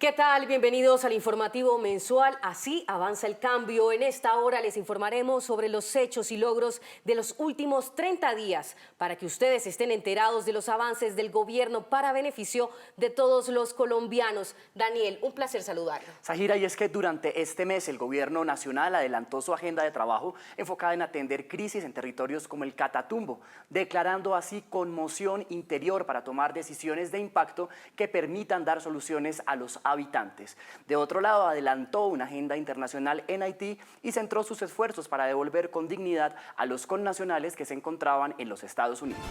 ¿Qué tal? Bienvenidos al informativo mensual. Así avanza el cambio. En esta hora les informaremos sobre los hechos y logros de los últimos 30 días para que ustedes estén enterados de los avances del gobierno para beneficio de todos los colombianos. Daniel, un placer saludarlo. Zahira, y es que durante este mes el gobierno nacional adelantó su agenda de trabajo enfocada en atender crisis en territorios como el Catatumbo, declarando así conmoción interior para tomar decisiones de impacto que permitan dar soluciones a los habitantes. De otro lado, adelantó una agenda internacional en Haití y centró sus esfuerzos para devolver con dignidad a los connacionales que se encontraban en los Estados Unidos.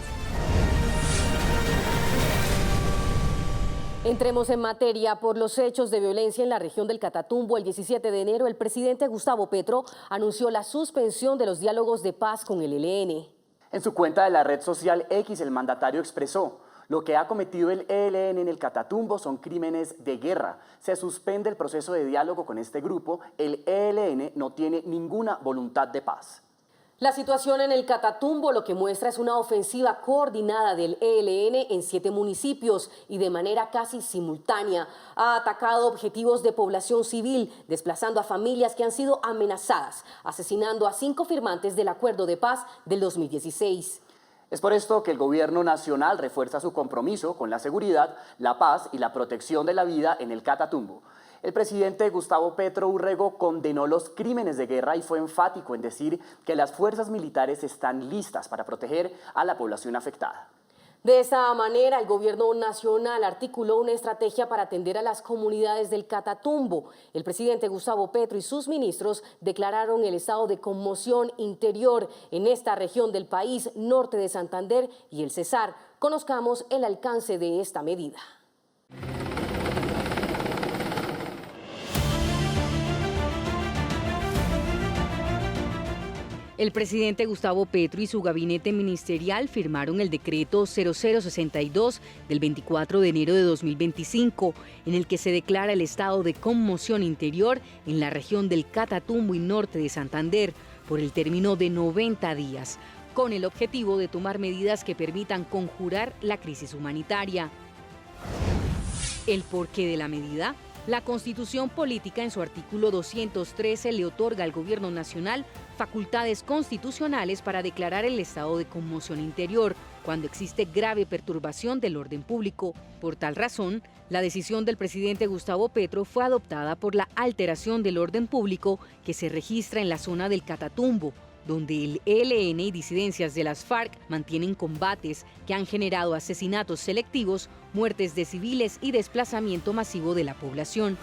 Entremos en materia. Por los hechos de violencia en la región del Catatumbo, el 17 de enero, el presidente Gustavo Petro anunció la suspensión de los diálogos de paz con el ELN. En su cuenta de la red social X, el mandatario expresó: lo que ha cometido el ELN en el Catatumbo son crímenes de guerra. Se suspende el proceso de diálogo con este grupo. El ELN no tiene ninguna voluntad de paz. La situación en el Catatumbo lo que muestra es una ofensiva coordinada del ELN en 7 municipios y de manera casi simultánea. Ha atacado objetivos de población civil, desplazando a familias que han sido amenazadas, asesinando a 5 firmantes del acuerdo de paz del 2016. Es por esto que el gobierno nacional refuerza su compromiso con la seguridad, la paz y la protección de la vida en el Catatumbo. El presidente Gustavo Petro Urrego condenó los crímenes de guerra y fue enfático en decir que las fuerzas militares están listas para proteger a la población afectada. De esta manera, el gobierno nacional articuló una estrategia para atender a las comunidades del Catatumbo. El presidente Gustavo Petro y sus ministros declararon el estado de conmoción interior en esta región del país, norte de Santander y el Cesar. Conozcamos el alcance de esta medida. El presidente Gustavo Petro y su gabinete ministerial firmaron el decreto 0062 del 24 de enero de 2025, en el que se declara el estado de conmoción interior en la región del Catatumbo y norte de Santander por el término de 90 días, con el objetivo de tomar medidas que permitan conjurar la crisis humanitaria. ¿El porqué de la medida? La Constitución Política en su artículo 213 le otorga al Gobierno Nacional facultades constitucionales para declarar el estado de conmoción interior cuando existe grave perturbación del orden público. Por tal razón, la decisión del presidente Gustavo Petro fue adoptada por la alteración del orden público que se registra en la zona del Catatumbo, donde el ELN y disidencias de las FARC mantienen combates que han generado asesinatos selectivos, muertes de civiles y desplazamiento masivo de la población.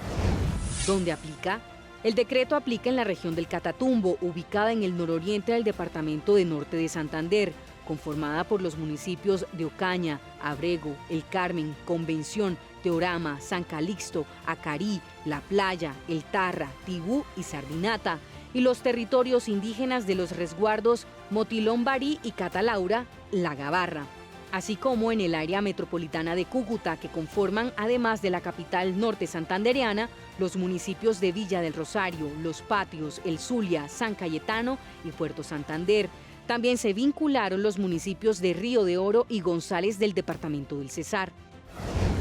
¿Dónde aplica? El decreto aplica en la región del Catatumbo, ubicada en el nororiente del departamento de Norte de Santander, conformada por los municipios de Ocaña, Abrego, El Carmen, Convención, Teorama, San Calixto, Acarí, La Playa, El Tarra, Tibú y Sardinata, y los territorios indígenas de los resguardos Motilón Barí y Catalaura, La Gabarra, así como en el área metropolitana de Cúcuta, que conforman, además de la capital norte santandereana, los municipios de Villa del Rosario, Los Patios, El Zulia, San Cayetano y Puerto Santander. También se vincularon los municipios de Río de Oro y González del departamento del Cesar.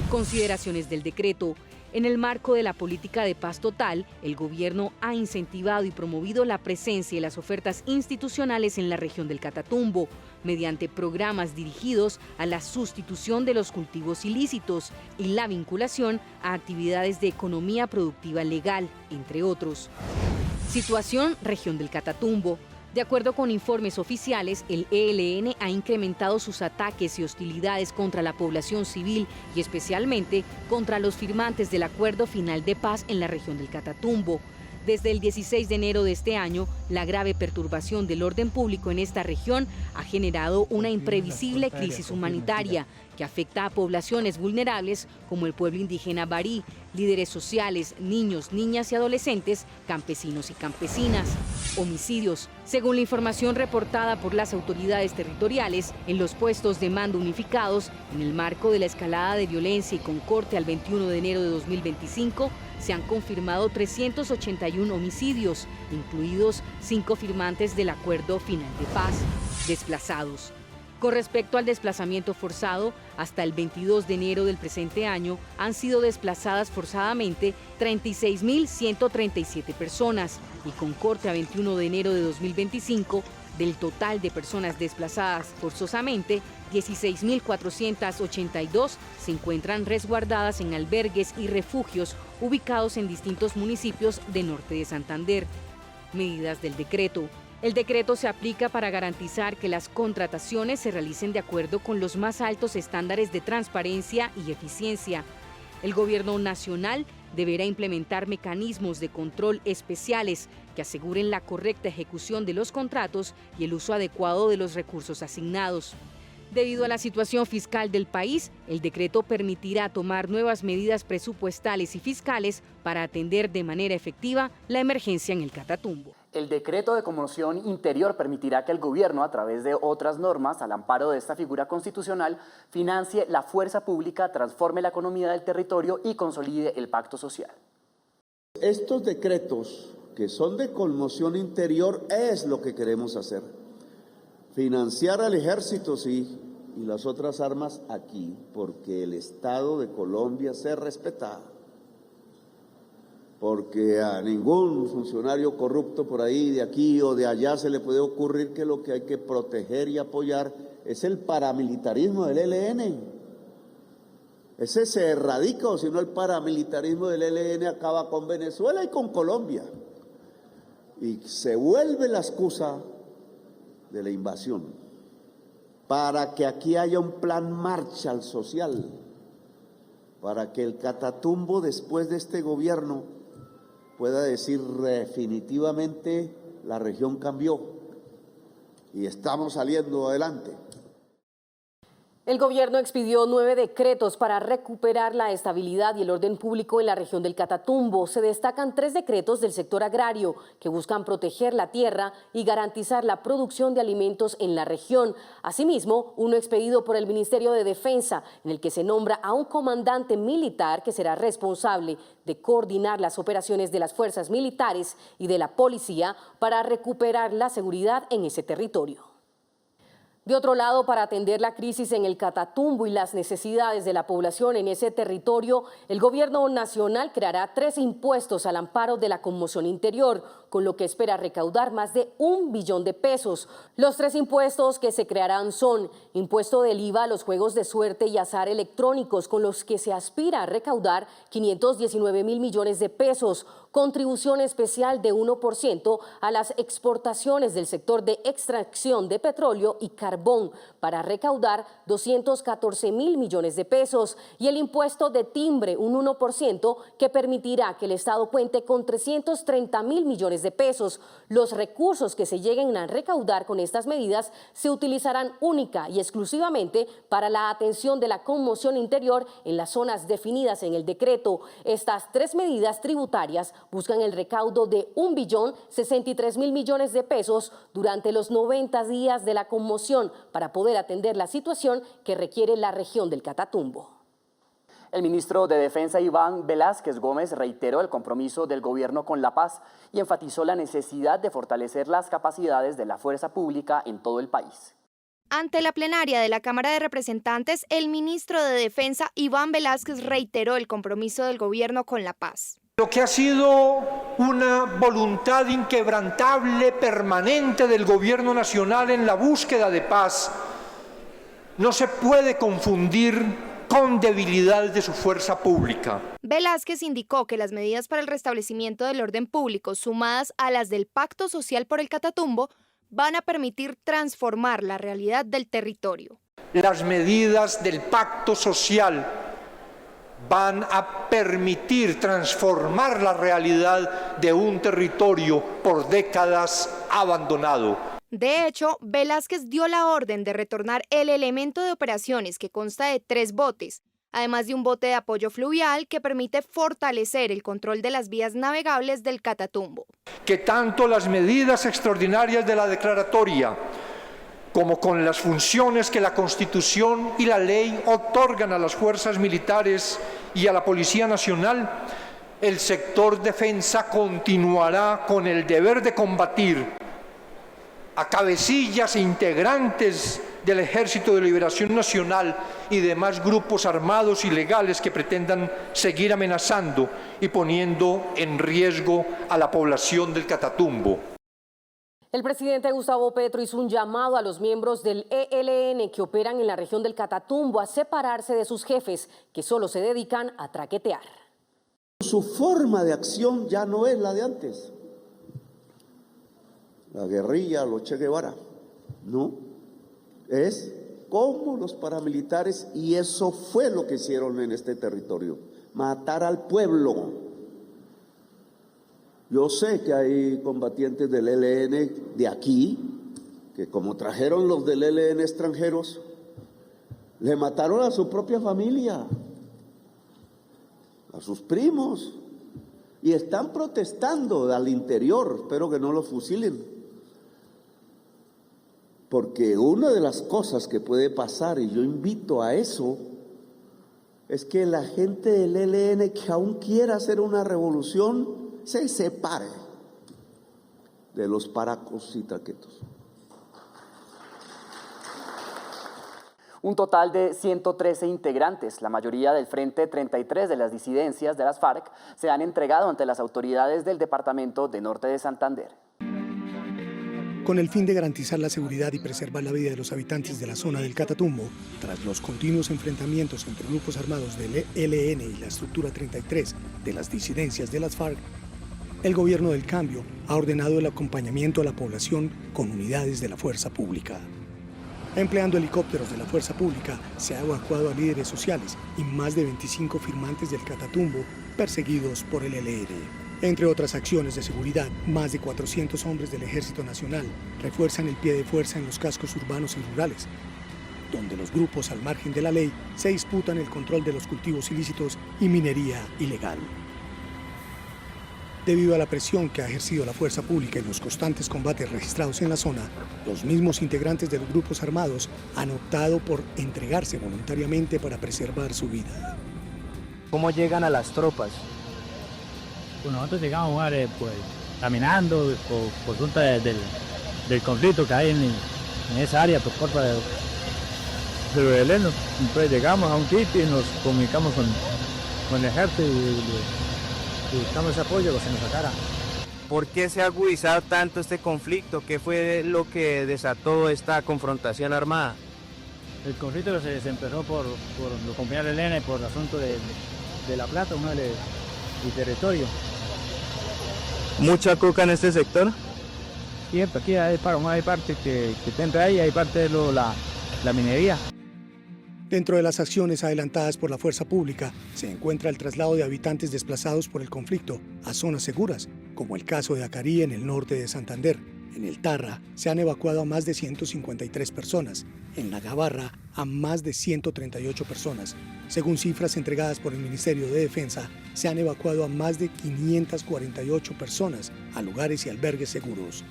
Consideraciones del decreto. En el marco de la política de paz total, el gobierno ha incentivado y promovido la presencia y las ofertas institucionales en la región del Catatumbo, mediante programas dirigidos a la sustitución de los cultivos ilícitos y la vinculación a actividades de economía productiva legal, entre otros. Situación región del Catatumbo. De acuerdo con informes oficiales, el ELN ha incrementado sus ataques y hostilidades contra la población civil y especialmente contra los firmantes del Acuerdo Final de Paz en la región del Catatumbo. Desde el 16 de enero de este año, la grave perturbación del orden público en esta región ha generado una imprevisible crisis humanitaria que afecta a poblaciones vulnerables como el pueblo indígena Barí, líderes sociales, niños, niñas y adolescentes, campesinos y campesinas. Homicidios. Según la información reportada por las autoridades territoriales, en los puestos de mando unificados, en el marco de la escalada de violencia y con corte al 21 de enero de 2025, se han confirmado 381 homicidios, incluidos 5 firmantes del Acuerdo Final de Paz. Desplazados. Con respecto al desplazamiento forzado, hasta el 22 de enero del presente año han sido desplazadas forzadamente 36.137 personas y con corte a 21 de enero de 2025, del total de personas desplazadas forzosamente, 16.482 se encuentran resguardadas en albergues y refugios ubicados en distintos municipios de norte de Santander. Medidas del decreto. El decreto se aplica para garantizar que las contrataciones se realicen de acuerdo con los más altos estándares de transparencia y eficiencia. El Gobierno Nacional deberá implementar mecanismos de control especiales que aseguren la correcta ejecución de los contratos y el uso adecuado de los recursos asignados. Debido a la situación fiscal del país, el decreto permitirá tomar nuevas medidas presupuestales y fiscales para atender de manera efectiva la emergencia en el Catatumbo. El decreto de conmoción interior permitirá que el gobierno, a través de otras normas, al amparo de esta figura constitucional, financie la fuerza pública, transforme la economía del territorio y consolide el pacto social. Estos decretos que son de conmoción interior es lo que queremos hacer. Financiar al ejército, sí, y las otras armas aquí, porque el Estado de Colombia se respeta. Porque a ningún funcionario corrupto por ahí, de aquí o de allá, se le puede ocurrir que lo que hay que proteger y apoyar es el paramilitarismo del ELN. Ese se erradica, o si no el paramilitarismo del ELN acaba con Venezuela y con Colombia. Y se vuelve la excusa de la invasión para que aquí haya un plan Marshall social, para que el Catatumbo después de este gobierno pueda decir definitivamente la región cambió y estamos saliendo adelante. El gobierno expidió 9 decretos para recuperar la estabilidad y el orden público en la región del Catatumbo. Se destacan 3 decretos del sector agrario que buscan proteger la tierra y garantizar la producción de alimentos en la región. Asimismo, uno expedido por el Ministerio de Defensa, en el que se nombra a un comandante militar que será responsable de coordinar las operaciones de las fuerzas militares y de la policía para recuperar la seguridad en ese territorio. De otro lado, para atender la crisis en el Catatumbo y las necesidades de la población en ese territorio, el Gobierno Nacional creará 3 impuestos al amparo de la conmoción interior, con lo que espera recaudar más de 1 billón de pesos. Los 3 impuestos que se crearán son impuesto del IVA a los juegos de suerte y azar electrónicos, con los que se aspira a recaudar 519.000 millones de pesos, contribución especial de 1% a las exportaciones del sector de extracción de petróleo y carbón para recaudar 214.000 millones de pesos y el impuesto de timbre, un 1% que permitirá que el Estado cuente con 330.000 millones de pesos. Los recursos que se lleguen a recaudar con estas medidas se utilizarán única y exclusivamente para la atención de la conmoción interior en las zonas definidas en el decreto. Estas 3 medidas tributarias buscan el recaudo de 1.063.000 millones de pesos durante los 90 días de la conmoción para poder atender la situación que requiere la región del Catatumbo. El ministro de Defensa, Iván Velásquez Gómez, reiteró el compromiso del gobierno con la paz y enfatizó la necesidad de fortalecer las capacidades de la fuerza pública en todo el país. Ante la plenaria de la Cámara de Representantes, el ministro de Defensa, Iván Velásquez, reiteró el compromiso del gobierno con la paz. Lo que ha sido una voluntad inquebrantable, permanente del gobierno nacional en la búsqueda de paz, no se puede confundir con debilidad de su fuerza pública. Velásquez indicó que las medidas para el restablecimiento del orden público, sumadas a las del Pacto Social por el Catatumbo, van a permitir transformar la realidad del territorio. Las medidas del Pacto Social van a permitir transformar la realidad de un territorio por décadas abandonado. De hecho, Velásquez dio la orden de retornar el elemento de operaciones que consta de 3 botes, además de un bote de apoyo fluvial que permite fortalecer el control de las vías navegables del Catatumbo. Que tanto las medidas extraordinarias de la declaratoria como con las funciones que la Constitución y la ley otorgan a las fuerzas militares y a la Policía Nacional, el sector defensa continuará con el deber de combatir a cabecillas e integrantes del Ejército de Liberación Nacional y demás grupos armados ilegales que pretendan seguir amenazando y poniendo en riesgo a la población del Catatumbo. El presidente Gustavo Petro hizo un llamado a los miembros del ELN que operan en la región del Catatumbo a separarse de sus jefes, que solo se dedican a traquetear. Su forma de acción ya no es la de antes. La guerrilla, los Che Guevara, no. Es como los paramilitares, y eso fue lo que hicieron en este territorio, matar al pueblo. Yo sé que hay combatientes del ELN de aquí, que como trajeron los del ELN extranjeros, le mataron a su propia familia, a sus primos, y están protestando al interior. Espero que no los fusilen, porque una de las cosas que puede pasar, y yo invito a eso, es que la gente del ELN que aún quiera hacer una revolución se separe de los paracos y traquetos. Un total de 113 integrantes, la mayoría del Frente 33 de las disidencias de las FARC, se han entregado ante las autoridades del departamento de Norte de Santander. Con el fin de garantizar la seguridad y preservar la vida de los habitantes de la zona del Catatumbo, tras los continuos enfrentamientos entre grupos armados del ELN y la estructura 33 de las disidencias de las FARC, el Gobierno del Cambio ha ordenado el acompañamiento a la población con unidades de la Fuerza Pública. Empleando helicópteros de la Fuerza Pública, se ha evacuado a líderes sociales y más de 25 firmantes del Catatumbo perseguidos por el ELN. Entre otras acciones de seguridad, más de 400 hombres del Ejército Nacional refuerzan el pie de fuerza en los cascos urbanos y rurales, donde los grupos al margen de la ley se disputan el control de los cultivos ilícitos y minería ilegal. Debido a la presión que ha ejercido la fuerza pública y los constantes combates registrados en la zona, los mismos integrantes de los grupos armados han optado por entregarse voluntariamente para preservar su vida. ¿Cómo llegan a las tropas? Pues nosotros llegamos pues, caminando por junta del conflicto que hay en esa área, por culpa de los helenos. Entonces llegamos a un sitio y nos comunicamos con el ejército y buscamos ese apoyo, que se nos sacara. ¿Por qué se ha agudizado tanto este conflicto? ¿Qué fue lo que desató esta confrontación armada? El conflicto se empezó por los compañeros del ELN, por el asunto de la plata, y territorio. ¿Mucha coca en este sector? Siempre, aquí hay parte que siempre hay parte de la minería. Dentro de las acciones adelantadas por la fuerza pública se encuentra el traslado de habitantes desplazados por el conflicto a zonas seguras, como el caso de Acarí en el norte de Santander. En el Tarra se han evacuado a más de 153 personas, en la Gabarra a más de 138 personas. Según cifras entregadas por el Ministerio de Defensa, se han evacuado a más de 548 personas a lugares y albergues seguros.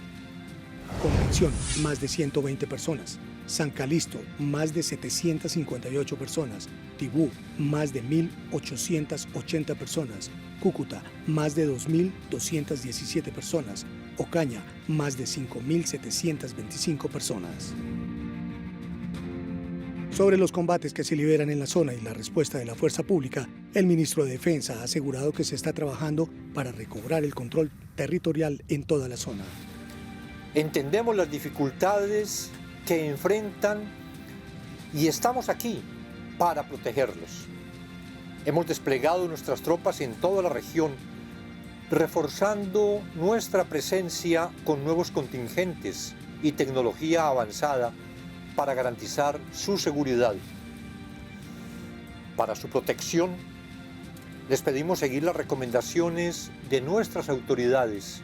Convención, más de 120 personas. San Calixto, más de 758 personas. Tibú, más de 1.880 personas. Cúcuta, más de 2.217 personas. Ocaña, más de 5.725 personas. Sobre los combates que se liberan en la zona y la respuesta de la fuerza pública, el ministro de Defensa ha asegurado que se está trabajando para recobrar el control territorial en toda la zona. Entendemos las dificultades que enfrentan y estamos aquí para protegerlos. Hemos desplegado nuestras tropas en toda la región, reforzando nuestra presencia con nuevos contingentes y tecnología avanzada para garantizar su seguridad. Para su protección, les pedimos seguir las recomendaciones de nuestras autoridades.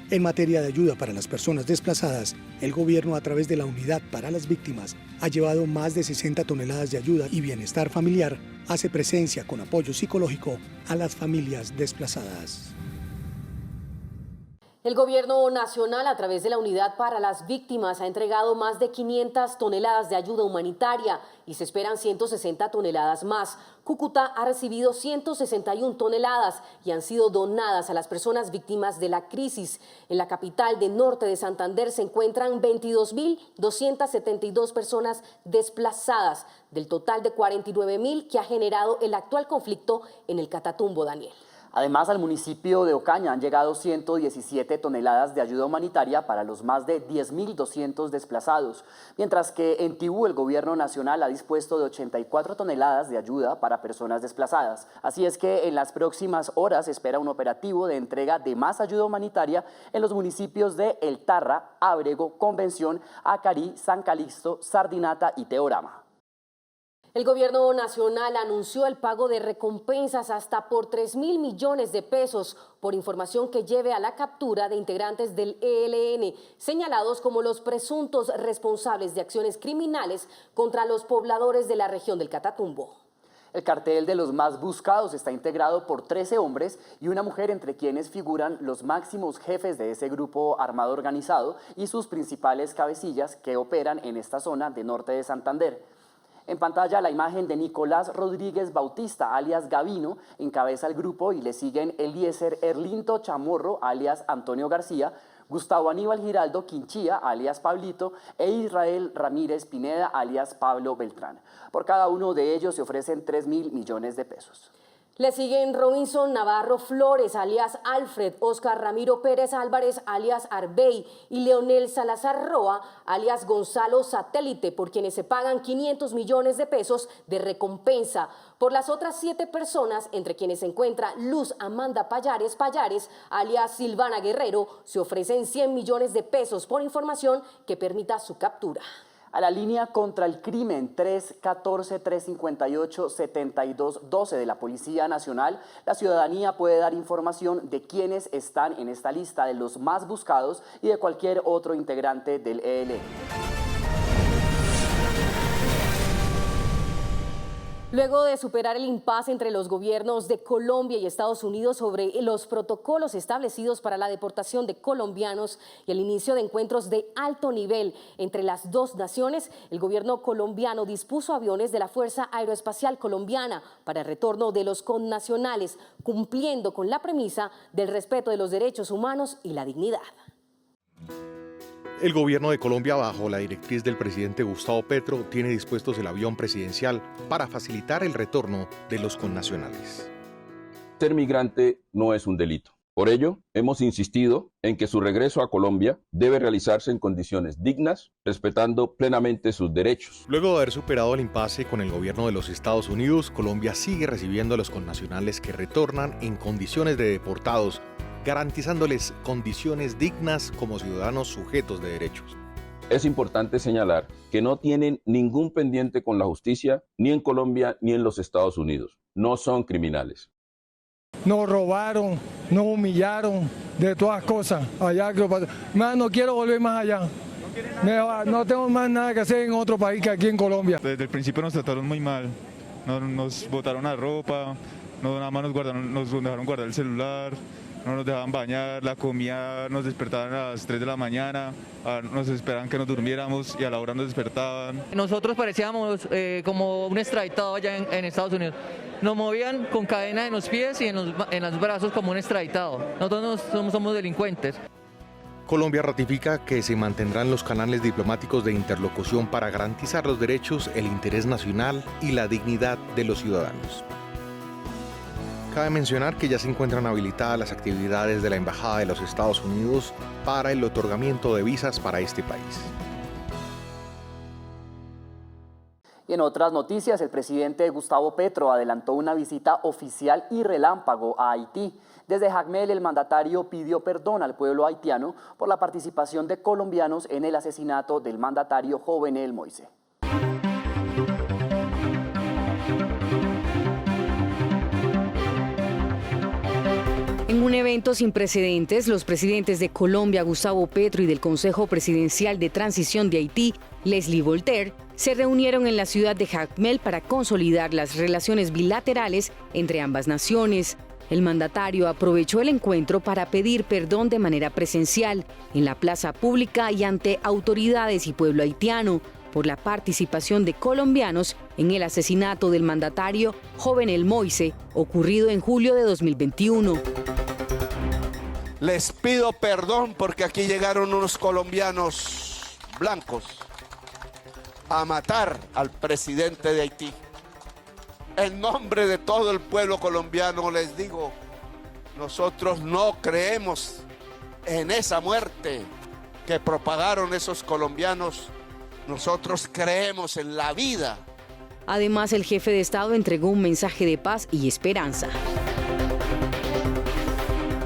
En materia de ayuda para las personas desplazadas, el gobierno, a través de la Unidad para las Víctimas, ha llevado más de 60 toneladas de ayuda y bienestar familiar, hace presencia con apoyo psicológico a las familias desplazadas. El Gobierno Nacional, a través de la Unidad para las Víctimas, ha entregado más de 500 toneladas de ayuda humanitaria y se esperan 160 toneladas más. Cúcuta ha recibido 161 toneladas y han sido donadas a las personas víctimas de la crisis. En la capital de Norte de Santander se encuentran 22.272 personas desplazadas, del total de 49.000 que ha generado el actual conflicto en el Catatumbo, Daniel. Además, al municipio de Ocaña han llegado 117 toneladas de ayuda humanitaria para los más de 10.200 desplazados, mientras que en Tibú el gobierno nacional ha dispuesto de 84 toneladas de ayuda para personas desplazadas. Así es que en las próximas horas se espera un operativo de entrega de más ayuda humanitaria en los municipios de El Tarra, Ábrego, Convención, Acarí, San Calixto, Sardinata y Teorama. El Gobierno Nacional anunció el pago de recompensas hasta por 3.000 millones de pesos por información que lleve a la captura de integrantes del ELN, señalados como los presuntos responsables de acciones criminales contra los pobladores de la región del Catatumbo. El cartel de los más buscados está integrado por 13 hombres y una mujer, entre quienes figuran los máximos jefes de ese grupo armado organizado y sus principales cabecillas que operan en esta zona de Norte de Santander. En pantalla la imagen de Nicolás Rodríguez Bautista, alias Gavino, encabeza el grupo y le siguen Eliezer Erlinto Chamorro, alias Antonio García, Gustavo Aníbal Giraldo Quinchía, alias Pablito, e Israel Ramírez Pineda, alias Pablo Beltrán. Por cada uno de ellos se ofrecen 3.000 millones de pesos. Le siguen Robinson Navarro Flores, alias Alfred, Oscar Ramiro Pérez Álvarez, alias Arbey, y Leonel Salazar Roa, alias Gonzalo Satélite, por quienes se pagan 500 millones de pesos de recompensa. Por las otras 7 personas, entre quienes se encuentra Luz Amanda Payares, alias Silvana Guerrero, se ofrecen 100 millones de pesos por información que permita su captura. A la línea contra el crimen 314-358-7212 de la Policía Nacional, la ciudadanía puede dar información de quienes están en esta lista de los más buscados y de cualquier otro integrante del ELN. Luego de superar el impasse entre los gobiernos de Colombia y Estados Unidos sobre los protocolos establecidos para la deportación de colombianos y el inicio de encuentros de alto nivel entre las dos naciones, el gobierno colombiano dispuso aviones de la Fuerza Aeroespacial Colombiana para el retorno de los connacionales, cumpliendo con la premisa del respeto de los derechos humanos y la dignidad. El gobierno de Colombia, bajo la directriz del presidente Gustavo Petro, tiene dispuestos el avión presidencial para facilitar el retorno de los connacionales. Ser migrante no es un delito. Por ello, hemos insistido en que su regreso a Colombia debe realizarse en condiciones dignas, respetando plenamente sus derechos. Luego de haber superado el impasse con el gobierno de los Estados Unidos, Colombia sigue recibiendo a los connacionales que retornan en condiciones de deportados, garantizándoles condiciones dignas como ciudadanos sujetos de derechos. Es importante señalar que no tienen ningún pendiente con la justicia, ni en Colombia ni en los Estados Unidos. No son criminales. Nos robaron, nos humillaron, de todas cosas. Allá, no quiero volver más allá. No tengo más nada que hacer en otro país que aquí en Colombia. Desde el principio nos trataron muy mal. Nos botaron la ropa, nada más nos dejaron guardar el celular. No nos dejaban bañar, la comida nos despertaban a las 3 de la mañana, nos esperaban que nos durmiéramos y a la hora nos despertaban. Nosotros parecíamos como un extraditado allá en Estados Unidos. Nos movían con cadena en los pies y en los brazos como un extraditado. Nosotros no somos delincuentes. Colombia ratifica que se mantendrán los canales diplomáticos de interlocución para garantizar los derechos, el interés nacional y la dignidad de los ciudadanos. Cabe mencionar que ya se encuentran habilitadas las actividades de la Embajada de los Estados Unidos para el otorgamiento de visas para este país. Y en otras noticias, el presidente Gustavo Petro adelantó una visita oficial y relámpago a Haití. Desde Jacmel, el mandatario pidió perdón al pueblo haitiano por la participación de colombianos en el asesinato del mandatario Jovenel Moïse. En un evento sin precedentes, los presidentes de Colombia, Gustavo Petro, y del Consejo Presidencial de Transición de Haití, Leslie Voltaire, se reunieron en la ciudad de Jacmel para consolidar las relaciones bilaterales entre ambas naciones. El mandatario aprovechó el encuentro para pedir perdón de manera presencial en la plaza pública y ante autoridades y pueblo haitiano por la participación de colombianos en el asesinato del mandatario Jovenel Moise, ocurrido en julio de 2021. Les pido perdón porque aquí llegaron unos colombianos blancos a matar al presidente de Haití. En nombre de todo el pueblo colombiano les digo, nosotros no creemos en esa muerte que propagaron esos colombianos. Nosotros creemos en la vida. Además, el jefe de Estado entregó un mensaje de paz y esperanza.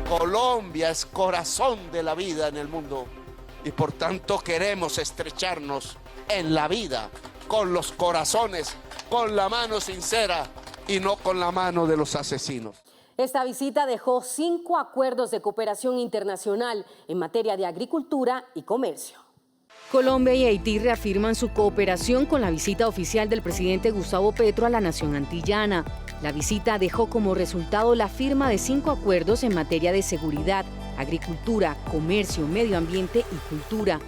Colombia es corazón de la vida en el mundo y por tanto queremos estrecharnos en la vida, con los corazones, con la mano sincera y no con la mano de los asesinos. Esta visita dejó 5 acuerdos de cooperación internacional en materia de agricultura y comercio. Colombia y Haití reafirman su cooperación con la visita oficial del presidente Gustavo Petro a la nación antillana. La visita dejó como resultado la firma de 5 acuerdos en materia de seguridad, agricultura, comercio, medio ambiente y cultura.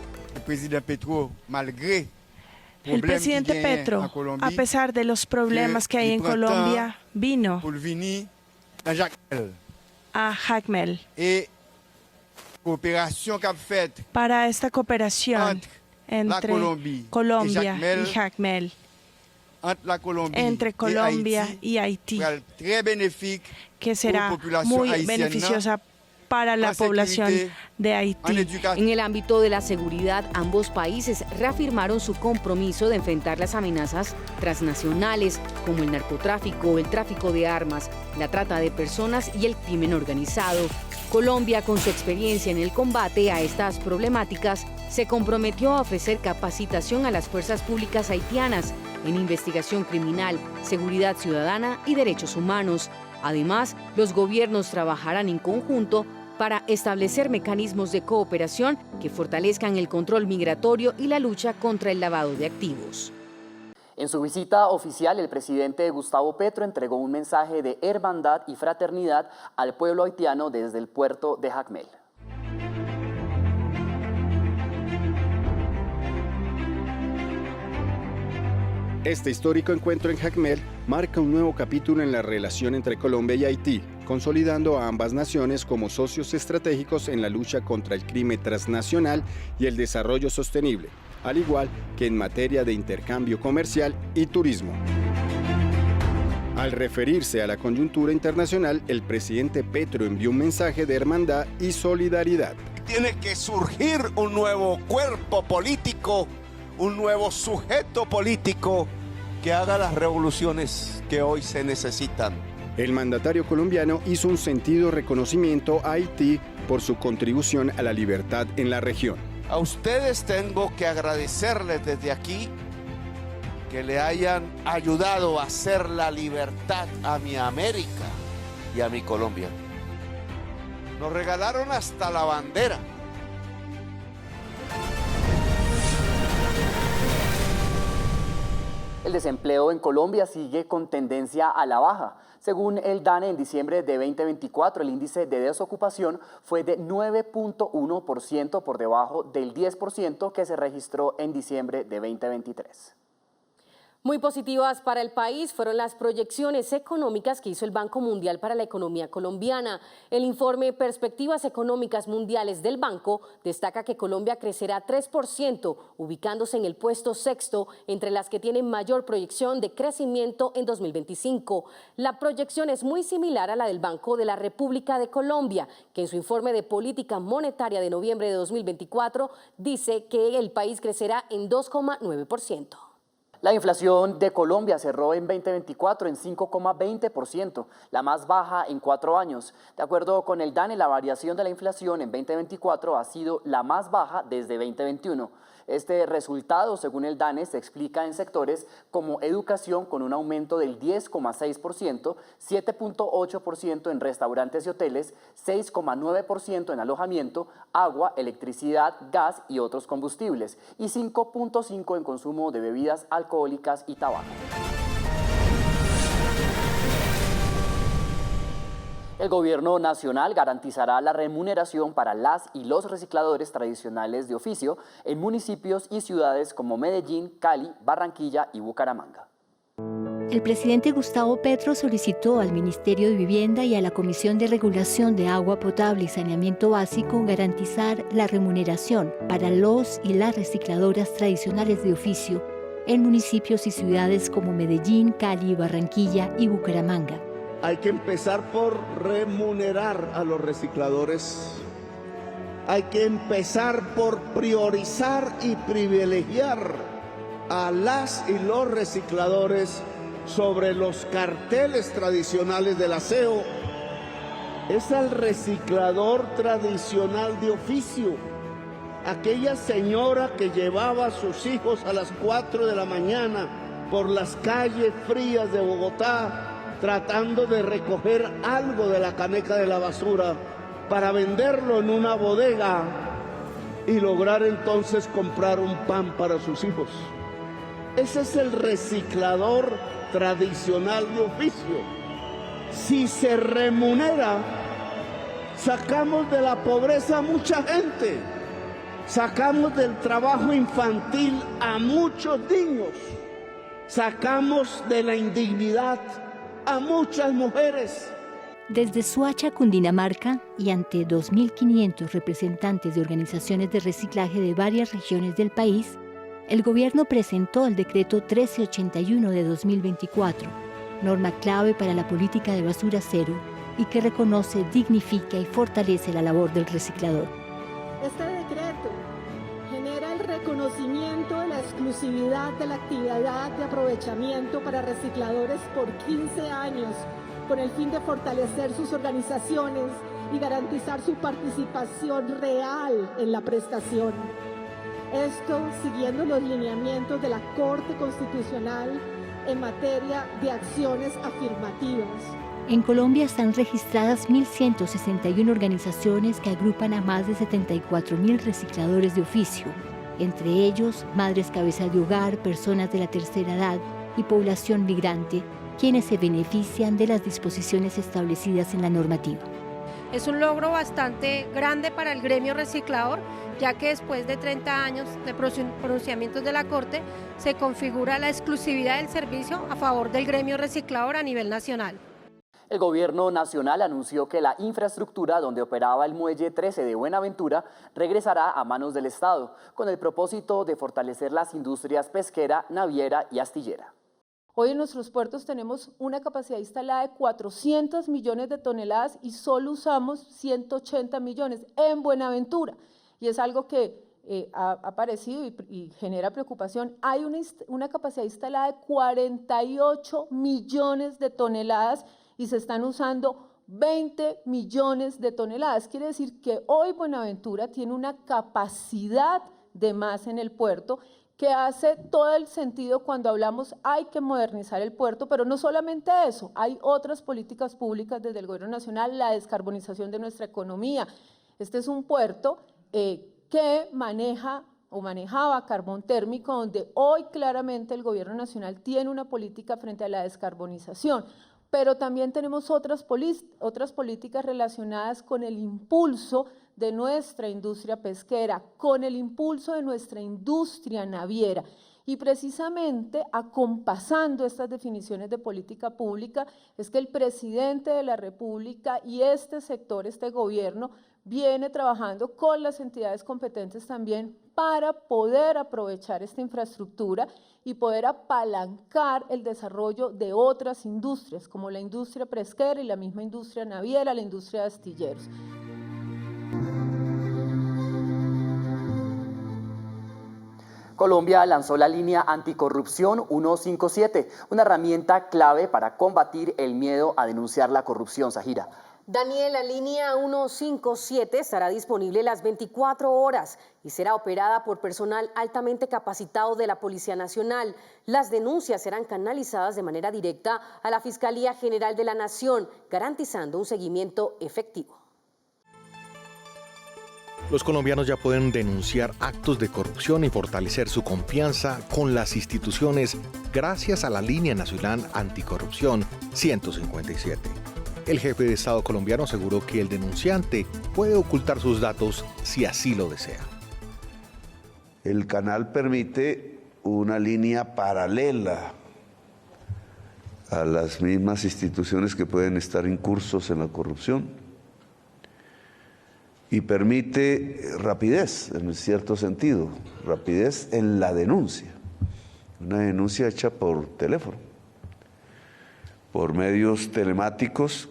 El presidente Petro, a pesar de los problemas que hay en Colombia, vino a Jacmel para esta cooperación entre Colombia y Jacmel, entre Colombia y Haití, que será muy beneficiosa para la población de Haití. En el ámbito de la seguridad, ambos países reafirmaron su compromiso de enfrentar las amenazas transnacionales como el narcotráfico, el tráfico de armas, la trata de personas y el crimen organizado. Colombia, con su experiencia en el combate a estas problemáticas, se comprometió a ofrecer capacitación a las fuerzas públicas haitianas en investigación criminal, seguridad ciudadana y derechos humanos. Además, los gobiernos trabajarán en conjunto para establecer mecanismos de cooperación que fortalezcan el control migratorio y la lucha contra el lavado de activos. En su visita oficial, el presidente Gustavo Petro entregó un mensaje de hermandad y fraternidad al pueblo haitiano desde el puerto de Jacmel. Este histórico encuentro en Jacmel marca un nuevo capítulo en la relación entre Colombia y Haití, consolidando a ambas naciones como socios estratégicos en la lucha contra el crimen transnacional y el desarrollo sostenible, al igual que en materia de intercambio comercial y turismo. Al referirse a la coyuntura internacional, el presidente Petro envió un mensaje de hermandad y solidaridad. Tiene que surgir un nuevo cuerpo político, un nuevo sujeto político que haga las revoluciones que hoy se necesitan. El mandatario colombiano hizo un sentido reconocimiento a Haití por su contribución a la libertad en la región. A ustedes tengo que agradecerles desde aquí que le hayan ayudado a hacer la libertad a mi América y a mi Colombia. Nos regalaron hasta la bandera. El desempleo en Colombia sigue con tendencia a la baja. Según el DANE, en diciembre de 2024, el índice de desocupación fue de 9.1% por debajo del 10% que se registró en diciembre de 2023. Muy positivas para el país fueron las proyecciones económicas que hizo el Banco Mundial para la economía colombiana. El informe Perspectivas Económicas Mundiales del banco destaca que Colombia crecerá 3%, ubicándose en el puesto 6º entre las que tienen mayor proyección de crecimiento en 2025. La proyección es muy similar a la del Banco de la República de Colombia, que en su informe de política monetaria de noviembre de 2024 dice que el país crecerá en 2,9%. La inflación de Colombia cerró en 2024 en 5,20%, la más baja en 4 años. De acuerdo con el DANE, la variación de la inflación en 2024 ha sido la más baja desde 2021. Este resultado, según el DANE, se explica en sectores como educación con un aumento del 10,6%, 7,8% en restaurantes y hoteles, 6,9% en alojamiento, agua, electricidad, gas y otros combustibles, y 5,5% en consumo de bebidas alcohólicas y tabaco. El gobierno nacional garantizará la remuneración para las y los recicladores tradicionales de oficio en municipios y ciudades como Medellín, Cali, Barranquilla y Bucaramanga. El presidente Gustavo Petro solicitó al Ministerio de Vivienda y a la Comisión de Regulación de Agua Potable y Saneamiento Básico garantizar la remuneración para los y las recicladoras tradicionales de oficio en municipios y ciudades como Medellín, Cali, Barranquilla y Bucaramanga. Hay que empezar por remunerar a los recicladores. Hay que empezar por priorizar y privilegiar a las y los recicladores sobre los carteles tradicionales del aseo. Es al reciclador tradicional de oficio, aquella señora que llevaba a sus hijos a las 4 de la mañana por las calles frías de Bogotá, tratando de recoger algo de la caneca de la basura para venderlo en una bodega y lograr entonces comprar un pan para sus hijos. Ese es el reciclador tradicional de oficio. Si se remunera, sacamos de la pobreza a mucha gente, sacamos del trabajo infantil a muchos niños, sacamos de la indignidad a muchas mujeres. Desde Soacha, Cundinamarca, y ante 2.500 representantes de organizaciones de reciclaje de varias regiones del país, el gobierno presentó el decreto 1381 de 2024, norma clave para la política de basura cero y que reconoce, dignifica y fortalece la labor del reciclador. Este decreto genera el reconocimiento de la exclusividad de la actividad de aprovechamiento para recicladores por 15 años, con el fin de fortalecer sus organizaciones y garantizar su participación real en la prestación. Esto siguiendo los lineamientos de la Corte Constitucional en materia de acciones afirmativas. En Colombia están registradas 1.161 organizaciones que agrupan a más de 74.000 recicladores de oficio, entre ellos madres cabezas de hogar, personas de la tercera edad y población migrante, quienes se benefician de las disposiciones establecidas en la normativa. Es un logro bastante grande para el gremio reciclador, ya que después de 30 años de pronunciamientos de la Corte, se configura la exclusividad del servicio a favor del gremio reciclador a nivel nacional. El gobierno nacional anunció que la infraestructura donde operaba el muelle 13 de Buenaventura regresará a manos del Estado, con el propósito de fortalecer las industrias pesquera, naviera y astillera. Hoy en nuestros puertos tenemos una capacidad instalada de 400 millones de toneladas y solo usamos 180 millones en Buenaventura. Y es algo que ha aparecido y genera preocupación. Hay una capacidad instalada de 48 millones de toneladas y se están usando 20 millones de toneladas. Quiere decir que hoy Buenaventura tiene una capacidad de más en el puerto que hace todo el sentido cuando hablamos hay que modernizar el puerto, pero no solamente eso, hay otras políticas públicas desde el gobierno nacional, la descarbonización de nuestra economía. Este es un puerto que maneja o manejaba carbón térmico, donde hoy claramente el gobierno nacional tiene una política frente a la descarbonización, pero también tenemos otras políticas relacionadas con el impulso de nuestra industria pesquera, con el impulso de nuestra industria naviera. Y precisamente acompasando estas definiciones de política pública es que el presidente de la República y este sector, este gobierno, viene trabajando con las entidades competentes también para poder aprovechar esta infraestructura y poder apalancar el desarrollo de otras industrias, como la industria pesquera y la misma industria naviera, la industria de astilleros. Colombia lanzó la línea anticorrupción 157, una herramienta clave para combatir el miedo a denunciar la corrupción. Zahira. Daniel, la línea 157 estará disponible las 24 horas y será operada por personal altamente capacitado de la Policía Nacional. Las denuncias serán canalizadas de manera directa a la Fiscalía General de la Nación, garantizando un seguimiento efectivo. Los colombianos ya pueden denunciar actos de corrupción y fortalecer su confianza con las instituciones gracias a la Línea Nacional Anticorrupción 157. El jefe de Estado colombiano aseguró que el denunciante puede ocultar sus datos si así lo desea. El canal permite una línea paralela a las mismas instituciones que pueden estar incursos en la corrupción y permite rapidez, en cierto sentido, rapidez en la denuncia, una denuncia hecha por teléfono, por medios telemáticos.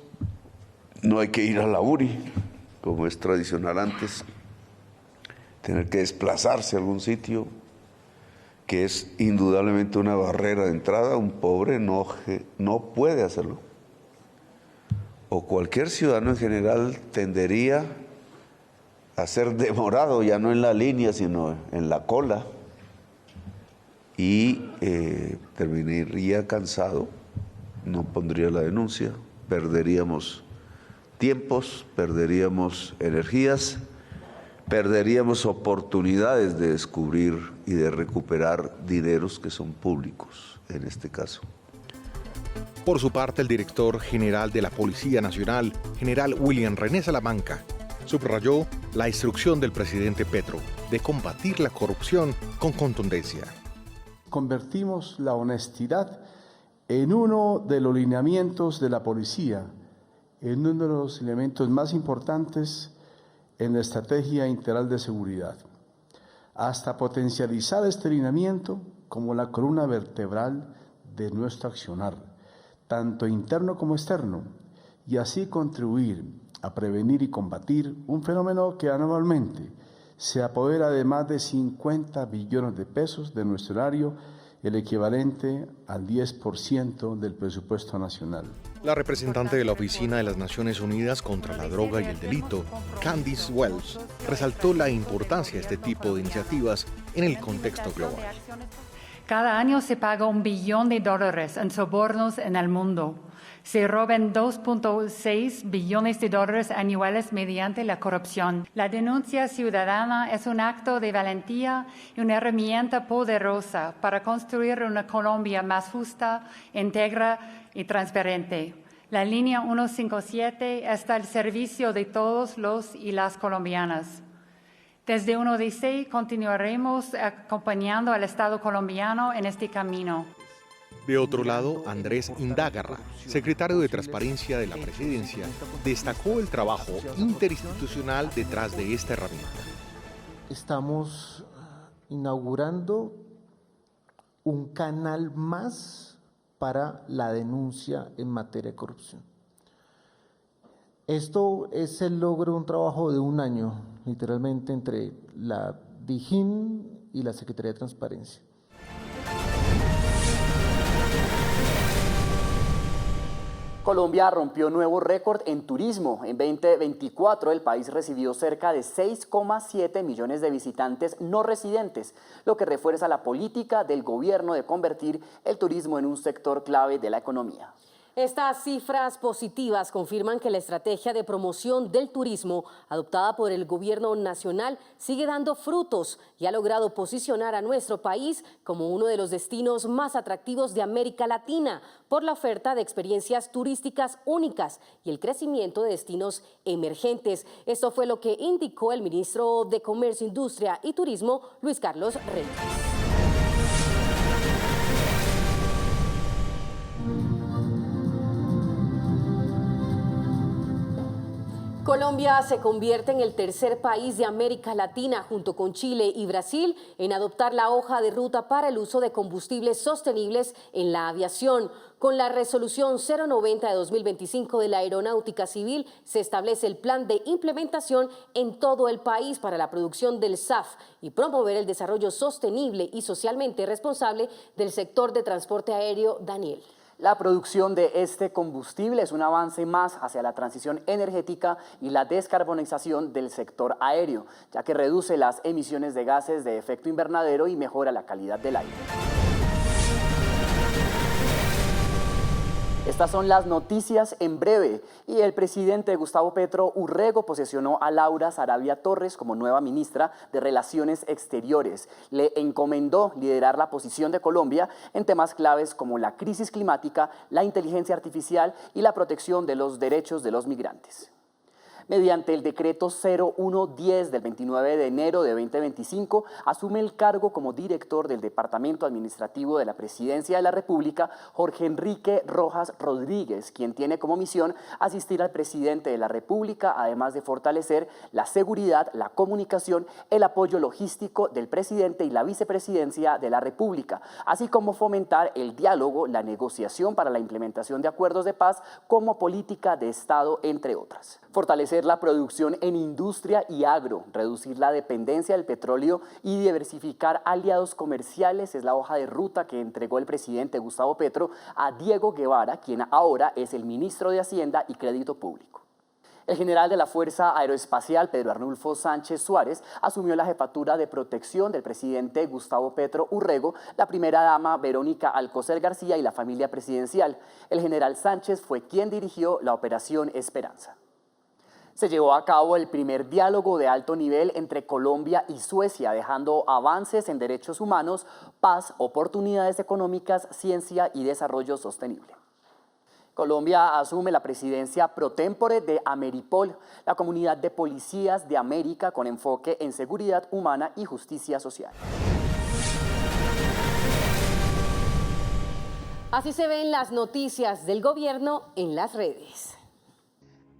No hay que ir a la URI, como es tradicional antes, tener que desplazarse a algún sitio, que es indudablemente una barrera de entrada. Un pobre no puede hacerlo. O cualquier ciudadano en general tendería a ser demorado, ya no en la línea, sino en la cola, y terminaría cansado, no pondría la denuncia, perderíamos tiempos, perderíamos energías, perderíamos oportunidades de descubrir y de recuperar dineros que son públicos en este caso. Por su parte, el director general de la Policía Nacional, general William René Salamanca, subrayó la instrucción del presidente Petro de combatir la corrupción con contundencia. Convertimos la honestidad en uno de los lineamientos de la policía, en uno de los elementos más importantes en la estrategia integral de seguridad, hasta potencializar este lineamiento como la columna vertebral de nuestro accionar, tanto interno como externo, y así contribuir a prevenir y combatir un fenómeno que anualmente se apodera de más de 50 billones de pesos de nuestro erario, el equivalente al 10% del presupuesto nacional. La representante de la Oficina de las Naciones Unidas contra la Droga y el Delito, Candice Wells, resaltó la importancia de este tipo de iniciativas en el contexto global. Cada año se paga $1 billón en sobornos en el mundo. Se roban 2.6 billones de dólares anuales mediante la corrupción. La denuncia ciudadana es un acto de valentía y una herramienta poderosa para construir una Colombia más justa, íntegra y transparente. La línea 157 está al servicio de todos los y las colombianas. Desde UNODC continuaremos acompañando al Estado colombiano en este camino. De otro lado, Andrés Indágarra, secretario de Transparencia de la Presidencia, destacó el trabajo interinstitucional detrás de esta herramienta. Estamos inaugurando un canal más para la denuncia en materia de corrupción. Esto es el logro de un trabajo de un año, literalmente, entre la DIJÍN y la Secretaría de Transparencia. Colombia rompió nuevo récord en turismo. En 2024 el país recibió cerca de 6,7 millones de visitantes no residentes, lo que refuerza la política del gobierno de convertir el turismo en un sector clave de la economía. Estas cifras positivas confirman que la estrategia de promoción del turismo adoptada por el gobierno nacional sigue dando frutos y ha logrado posicionar a nuestro país como uno de los destinos más atractivos de América Latina por la oferta de experiencias turísticas únicas y el crecimiento de destinos emergentes. Esto fue lo que indicó el ministro de Comercio, Industria y Turismo, Luis Carlos Reyes. Colombia se convierte en el tercer país de América Latina, junto con Chile y Brasil, en adoptar la hoja de ruta para el uso de combustibles sostenibles en la aviación. Con la resolución 090 de 2025 de la Aeronáutica Civil, se establece el plan de implementación en todo el país para la producción del SAF y promover el desarrollo sostenible y socialmente responsable del sector de transporte aéreo. Daniel. La producción de este combustible es un avance más hacia la transición energética y la descarbonización del sector aéreo, ya que reduce las emisiones de gases de efecto invernadero y mejora la calidad del aire. Estas son las noticias en breve. Y el presidente Gustavo Petro Urrego posesionó a Laura Sarabia Torres como nueva ministra de Relaciones Exteriores. Le encomendó liderar la posición de Colombia en temas claves como la crisis climática, la inteligencia artificial y la protección de los derechos de los migrantes. Mediante el decreto 0110 del 29 de enero de 2025, asume el cargo como director del Departamento Administrativo de la Presidencia de la República, Jorge Enrique Rojas Rodríguez, quien tiene como misión asistir al presidente de la República, además de fortalecer la seguridad, la comunicación, el apoyo logístico del presidente y la vicepresidencia de la República, así como fomentar el diálogo, la negociación para la implementación de acuerdos de paz como política de Estado, entre otras. Fortalecer la producción en industria y agro, reducir la dependencia del petróleo y diversificar aliados comerciales es la hoja de ruta que entregó el presidente Gustavo Petro a Diego Guevara, quien ahora es el ministro de Hacienda y Crédito Público. El general de la Fuerza Aeroespacial, Pedro Arnulfo Sánchez Suárez, asumió la jefatura de protección del presidente Gustavo Petro Urrego, la primera dama Verónica Alcocer García y la familia presidencial. El general Sánchez fue quien dirigió la Operación Esperanza. Se llevó a cabo el primer diálogo de alto nivel entre Colombia y Suecia, dejando avances en derechos humanos, paz, oportunidades económicas, ciencia y desarrollo sostenible. Colombia asume la presidencia pro tempore de Ameripol, la comunidad de policías de América con enfoque en seguridad humana y justicia social. Así se ven las noticias del gobierno en las redes.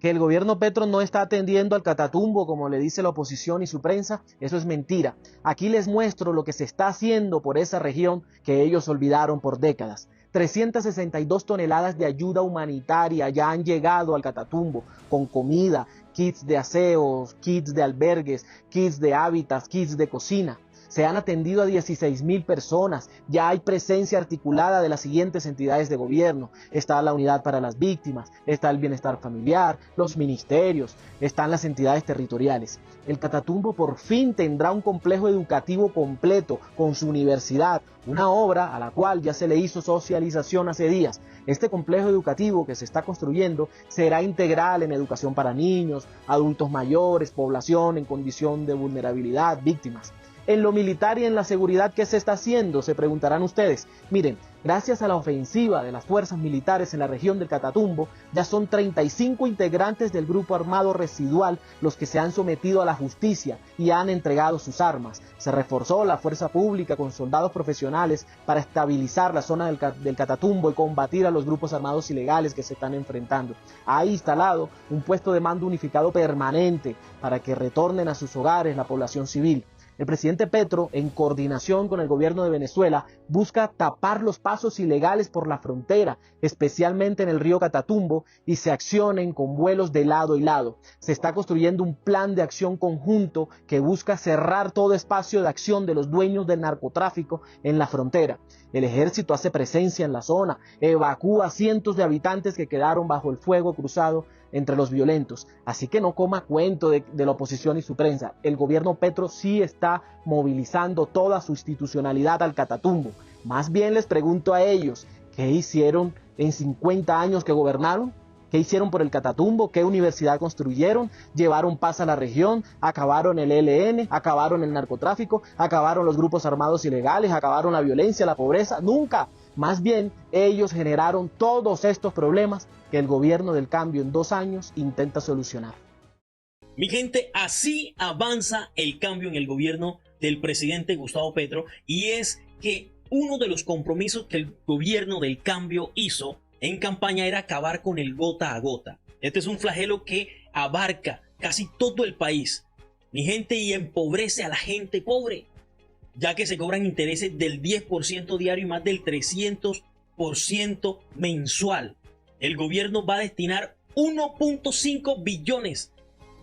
Que el gobierno Petro no está atendiendo al Catatumbo, como le dice la oposición y su prensa, eso es mentira. Aquí les muestro lo que se está haciendo por esa región que ellos olvidaron por décadas. 362 toneladas de ayuda humanitaria ya han llegado al Catatumbo, con comida, kits de aseos, kits de albergues, kits de hábitats, kits de cocina. Se han atendido a 16.000 personas, ya hay presencia articulada de las siguientes entidades de gobierno. Está la unidad para las víctimas, está el bienestar familiar, los ministerios, están las entidades territoriales. El Catatumbo por fin tendrá un complejo educativo completo con su universidad, una obra a la cual ya se le hizo socialización hace días. Este complejo educativo que se está construyendo será integral en educación para niños, adultos mayores, población en condición de vulnerabilidad, víctimas. En lo militar y en la seguridad, ¿qué se está haciendo? Se preguntarán ustedes. Miren, gracias a la ofensiva de las fuerzas militares en la región del Catatumbo, ya son 35 integrantes del grupo armado residual los que se han sometido a la justicia y han entregado sus armas. Se reforzó la fuerza pública con soldados profesionales para estabilizar la zona del Catatumbo y combatir a los grupos armados ilegales que se están enfrentando. Ha instalado un puesto de mando unificado permanente para que retornen a sus hogares la población civil. El presidente Petro, en coordinación con el gobierno de Venezuela, busca tapar los pasos ilegales por la frontera, especialmente en el río Catatumbo, y se accionen con vuelos de lado y lado. Se está construyendo un plan de acción conjunto que busca cerrar todo espacio de acción de los dueños del narcotráfico en la frontera. El ejército hace presencia en la zona, evacúa a cientos de habitantes que quedaron bajo el fuego cruzado entre los violentos. Así que no coma cuento de la oposición y su prensa. El gobierno Petro sí está movilizando toda su institucionalidad al Catatumbo. Más bien les pregunto a ellos, ¿qué hicieron en 50 años que gobernaron? ¿Qué hicieron por el Catatumbo? ¿Qué universidad construyeron? ¿Llevaron paz a la región? ¿Acabaron el ELN? ¿Acabaron el narcotráfico? ¿Acabaron los grupos armados ilegales? ¿Acabaron la violencia, la pobreza? ¡Nunca! Más bien, ellos generaron todos estos problemas que el gobierno del cambio en 2 años intenta solucionar. Mi gente, así avanza el cambio en el gobierno del presidente Gustavo Petro, y es que uno de los compromisos que el gobierno del cambio hizo en campaña era acabar con el gota a gota. Este es un flagelo que abarca casi todo el país, mi gente, y empobrece a la gente pobre, ya que se cobran intereses del 10% diario y más del 300% mensual. El gobierno va a destinar 1.5 billones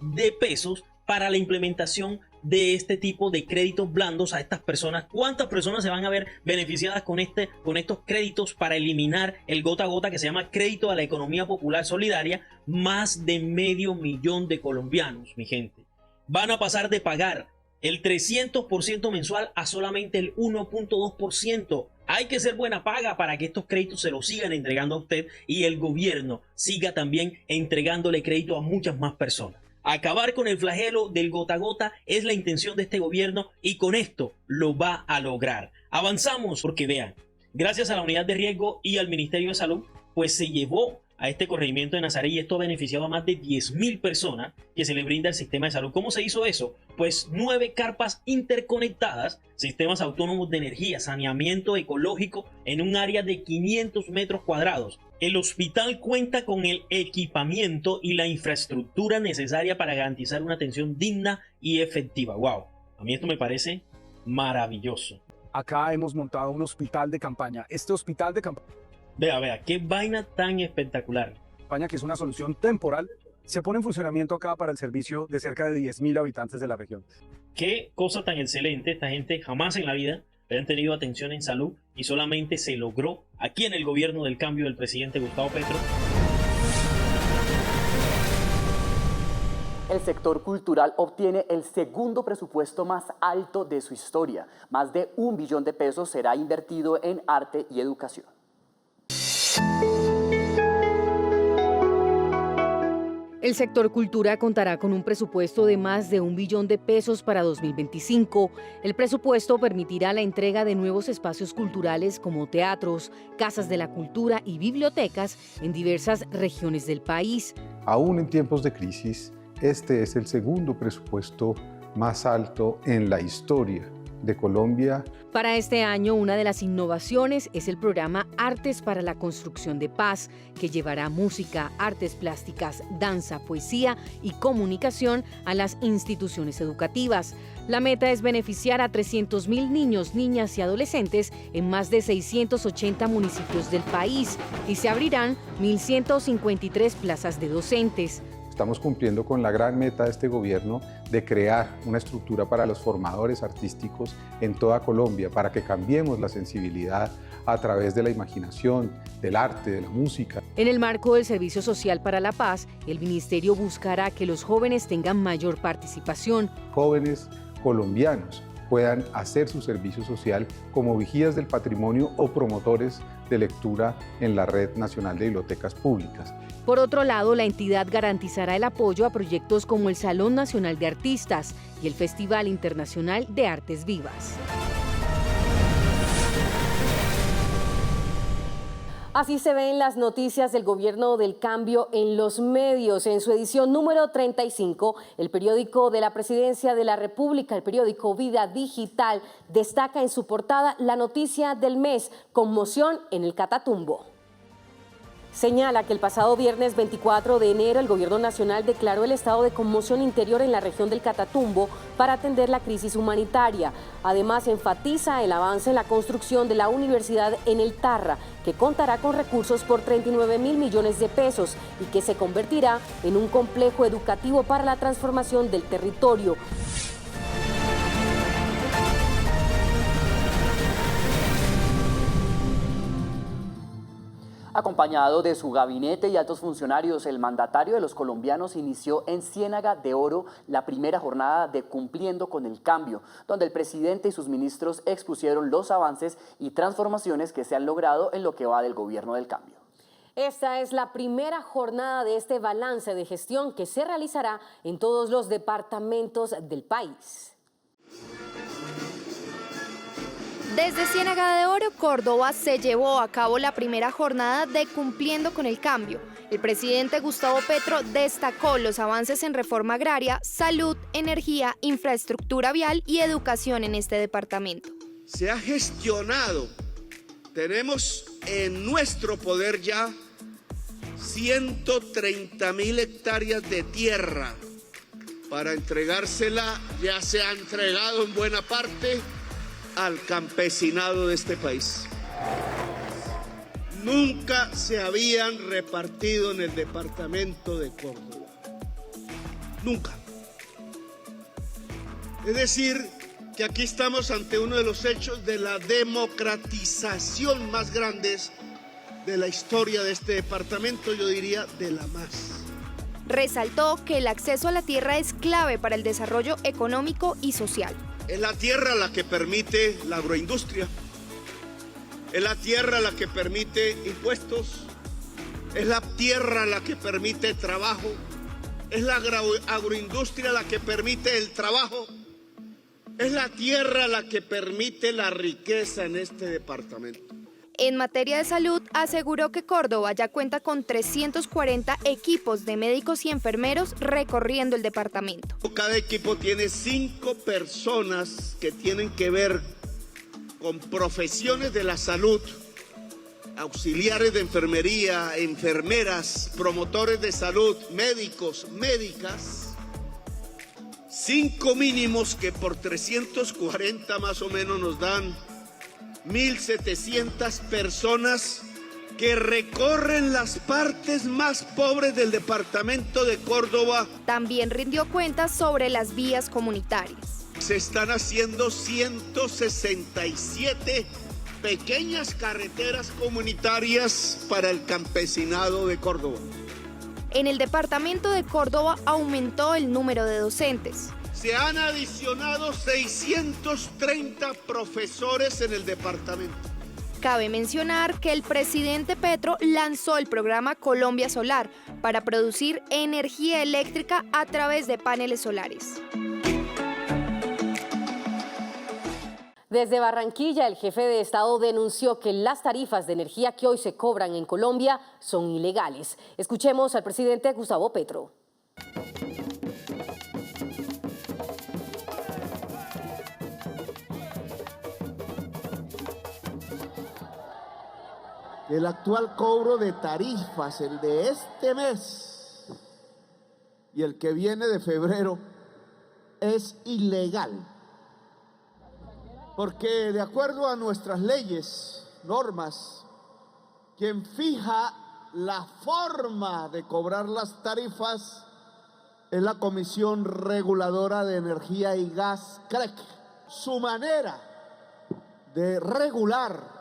de pesos para la implementación de este tipo de créditos blandos a estas personas. ¿Cuántas personas se van a ver beneficiadas con estos créditos para eliminar el gota a gota, que se llama Crédito a la Economía Popular Solidaria? Más de 500.000 de colombianos, mi gente. Van a pasar de pagar el 300% mensual a solamente el 1.2%. Hay que ser buena paga para que estos créditos se los sigan entregando a usted y el gobierno siga también entregándole crédito a muchas más personas. Acabar con el flagelo del gota a gota es la intención de este gobierno y con esto lo va a lograr. Avanzamos porque vean, gracias a la unidad de riesgo y al Ministerio de Salud, pues se llevó a este corregimiento de Nazaret y esto ha beneficiado a más de 10.000 personas que se le brinda el sistema de salud. ¿Cómo se hizo eso? Pues 9 carpas interconectadas, sistemas autónomos de energía, saneamiento ecológico en un área de 500 metros cuadrados. El hospital cuenta con el equipamiento y la infraestructura necesaria para garantizar una atención digna y efectiva. ¡Wow! A mí esto me parece maravilloso. Acá hemos montado un hospital de campaña. Este hospital de campaña... Vea, qué vaina tan espectacular. Que es una solución temporal, se pone en funcionamiento acá para el servicio de cerca de 10.000 habitantes de la región. Qué cosa tan excelente. Esta gente jamás en la vida habían tenido atención en salud y solamente se logró aquí en el gobierno del cambio del presidente Gustavo Petro. El sector cultural obtiene el segundo presupuesto más alto de su historia. Más de 1 billón de pesos será invertido en arte y educación. El sector cultura contará con un presupuesto de más de 1 billón de pesos para 2025. El presupuesto permitirá la entrega de nuevos espacios culturales como teatros, casas de la cultura y bibliotecas en diversas regiones del país. Aún en tiempos de crisis, este es el segundo presupuesto más alto en la historia de Colombia. Para este año, una de las innovaciones es el programa Artes para la Construcción de Paz, que llevará música, artes plásticas, danza, poesía y comunicación a las instituciones educativas. La meta es beneficiar a 300.000 niños, niñas y adolescentes en más de 680 municipios del país y se abrirán 1.153 plazas de docentes. Estamos cumpliendo con la gran meta de este gobierno de crear una estructura para los formadores artísticos en toda Colombia, para que cambiemos la sensibilidad a través de la imaginación, del arte, de la música. En el marco del Servicio Social para la Paz, el Ministerio buscará que los jóvenes tengan mayor participación. Jóvenes colombianos puedan hacer su servicio social como vigías del patrimonio o promotores de lectura en la Red Nacional de Bibliotecas Públicas. Por otro lado, la entidad garantizará el apoyo a proyectos como el Salón Nacional de Artistas y el Festival Internacional de Artes Vivas. Así se ven las noticias del Gobierno del Cambio en los medios. En su edición número 35, el periódico de la Presidencia de la República, el periódico Vida Digital, destaca en su portada la noticia del mes: conmoción en el Catatumbo. Señala que el pasado viernes 24 de enero el Gobierno Nacional declaró el estado de conmoción interior en la región del Catatumbo para atender la crisis humanitaria. Además, enfatiza el avance en la construcción de la universidad en el Tarra, que contará con recursos por 39.000 millones de pesos y que se convertirá en un complejo educativo para la transformación del territorio. Acompañado de su gabinete y altos funcionarios, el mandatario de los colombianos inició en Ciénaga de Oro la primera jornada de Cumpliendo con el Cambio, donde el presidente y sus ministros expusieron los avances y transformaciones que se han logrado en lo que va del Gobierno del Cambio. Esta es la primera jornada de este balance de gestión que se realizará en todos los departamentos del país. Desde Ciénaga de Oro, Córdoba, se llevó a cabo la primera jornada de Cumpliendo con el Cambio. El presidente Gustavo Petro destacó los avances en reforma agraria, salud, energía, infraestructura vial y educación en este departamento. Se ha gestionado, tenemos en nuestro poder ya 130.000 hectáreas de tierra para entregársela, ya se ha entregado en buena parte al campesinado de este país. Nunca se habían repartido en el departamento de Córdoba. Nunca. Es decir, que aquí estamos ante uno de los hechos de la democratización más grandes de la historia de este departamento, yo diría de la más. Resaltó que el acceso a la tierra es clave para el desarrollo económico y social. Es la tierra la que permite la agroindustria, Es la tierra la que permite impuestos, es la tierra la que permite trabajo, es la agroindustria la que permite el trabajo, es la tierra la que permite la riqueza en este departamento. En materia de salud, aseguró que Córdoba ya cuenta con 340 equipos de médicos y enfermeros recorriendo el departamento. Cada equipo tiene 5 personas que tienen que ver con profesiones de la salud, auxiliares de enfermería, enfermeras, promotores de salud, médicos, médicas. 5 mínimos que por 340 más o menos nos dan 1.700 personas que recorren las partes más pobres del departamento de Córdoba. También rindió cuentas sobre las vías comunitarias. Se están haciendo 167 pequeñas carreteras comunitarias para el campesinado de Córdoba. En el departamento de Córdoba aumentó el número de docentes. Se han adicionado 630 profesores en el departamento. Cabe mencionar que el presidente Petro lanzó el programa Colombia Solar para producir energía eléctrica a través de paneles solares. Desde Barranquilla, el jefe de Estado denunció que las tarifas de energía que hoy se cobran en Colombia son ilegales. Escuchemos al presidente Gustavo Petro. El actual cobro de tarifas, el de este mes y el que viene de febrero, es ilegal. Porque de acuerdo a nuestras leyes, normas, quien fija la forma de cobrar las tarifas es la Comisión Reguladora de Energía y Gas, CREC. Su manera de regular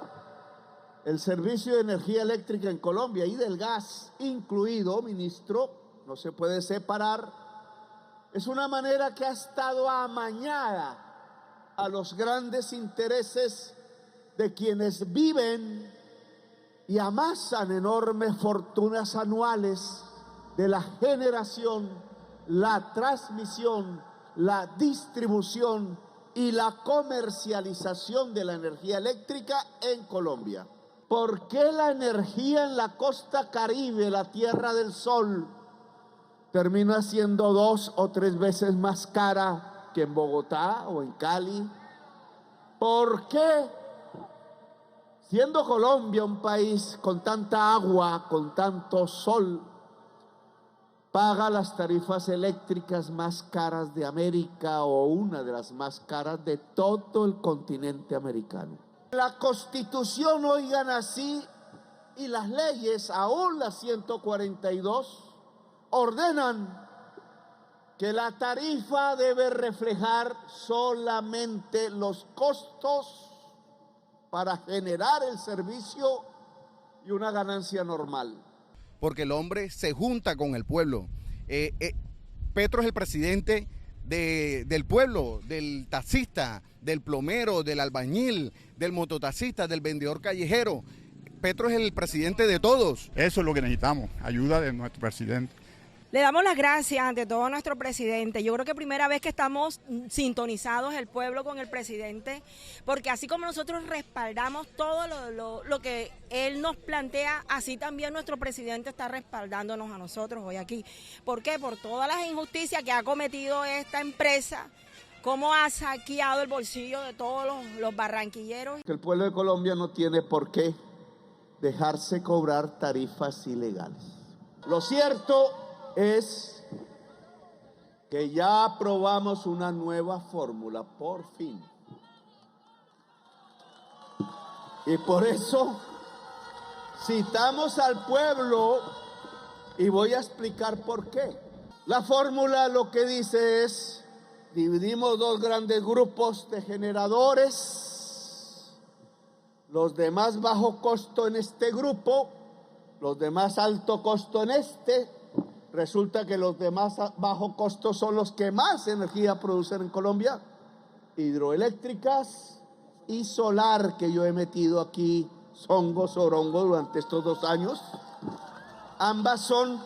el servicio de energía eléctrica en Colombia y del gas incluido, ministro, no se puede separar, es una manera que ha estado amañada a los grandes intereses de quienes viven y amasan enormes fortunas anuales de la generación, la transmisión, la distribución y la comercialización de la energía eléctrica en Colombia. ¿Por qué la energía en la costa caribe, la Tierra del Sol, termina siendo 2 o 3 veces más cara que en Bogotá o en Cali? ¿Por qué, siendo Colombia un país con tanta agua, con tanto sol, paga las tarifas eléctricas más caras de América o una de las más caras de todo el continente americano? La Constitución, oigan así, y las leyes, aún las 142, ordenan que la tarifa debe reflejar solamente los costos para generar el servicio y una ganancia normal. Porque el hombre se junta con el pueblo. Petro es el presidente del pueblo, del taxista, del plomero, del albañil, del mototaxista, del vendedor callejero. Petro es el presidente de todos. Eso es lo que necesitamos, ayuda de nuestro presidente. Le damos las gracias ante todo a nuestro presidente. Yo creo que primera vez que estamos sintonizados el pueblo con el presidente, porque así como nosotros respaldamos todo lo que él nos plantea, así también nuestro presidente está respaldándonos a nosotros hoy aquí. ¿Por qué? Por todas las injusticias que ha cometido esta empresa, cómo ha saqueado el bolsillo de todos los barranquilleros. El pueblo de Colombia no tiene por qué dejarse cobrar tarifas ilegales. Lo cierto es que ya aprobamos una nueva fórmula, por fin. Y por eso citamos al pueblo y voy a explicar por qué. La fórmula lo que dice es, dividimos 2 grandes grupos de generadores, los de más bajo costo en este grupo, los de más alto costo en este. Resulta que los de más bajo costo son los que más energía producen en Colombia, hidroeléctricas y solar, que yo he metido aquí Songo, Sorongo durante estos 2 años. Ambas son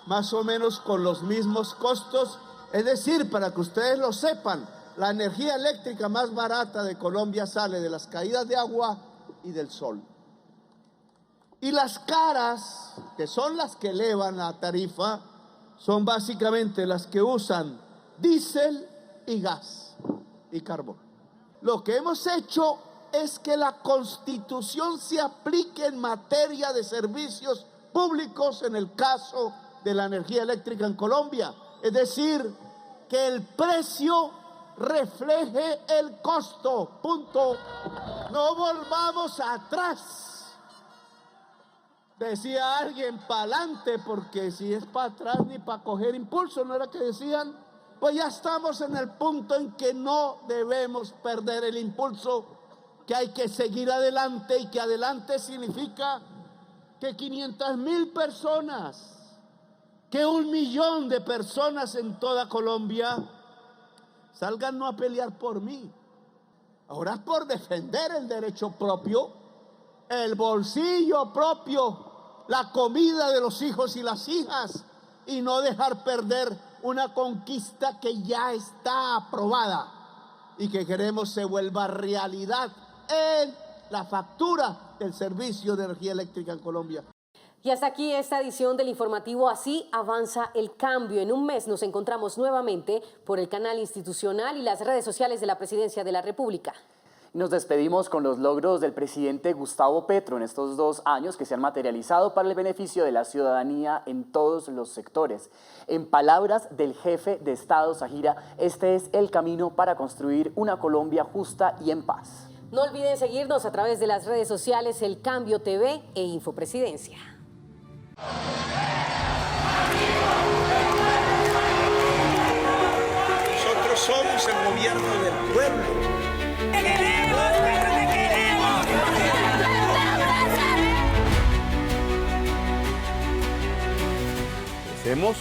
más o menos con los mismos costos. Es decir, para que ustedes lo sepan, la energía eléctrica más barata de Colombia sale de las caídas de agua y del sol. Y las caras, que son las que elevan la tarifa, son básicamente las que usan diésel y gas y carbón. Lo que hemos hecho es que la Constitución se aplique en materia de servicios públicos en el caso de la energía eléctrica en Colombia. Es decir, que el precio refleje el costo. Punto. No volvamos atrás. Decía alguien pa'lante, porque si es para atrás ni para coger impulso, ¿no era que decían? Pues ya estamos en el punto en que no debemos perder el impulso, que hay que seguir adelante, y que adelante significa que 500,000 personas, que 1 millón de personas en toda Colombia salgan no a pelear por mí, ahora por defender el derecho propio, el bolsillo propio, la comida de los hijos y las hijas, y no dejar perder una conquista que ya está aprobada y que queremos se vuelva realidad en la factura del servicio de energía eléctrica en Colombia. Y hasta aquí esta edición del informativo Así avanza el cambio. En un mes nos encontramos nuevamente por el canal institucional y las redes sociales de la Presidencia de la República. Nos despedimos con los logros del presidente Gustavo Petro en estos 2 años que se han materializado para el beneficio de la ciudadanía en todos los sectores. En palabras del jefe de Estado Sajira, este es el camino para construir una Colombia justa y en paz. No olviden seguirnos a través de las redes sociales El Cambio TV e Infopresidencia. Nosotros somos el gobierno del pueblo. Crecemos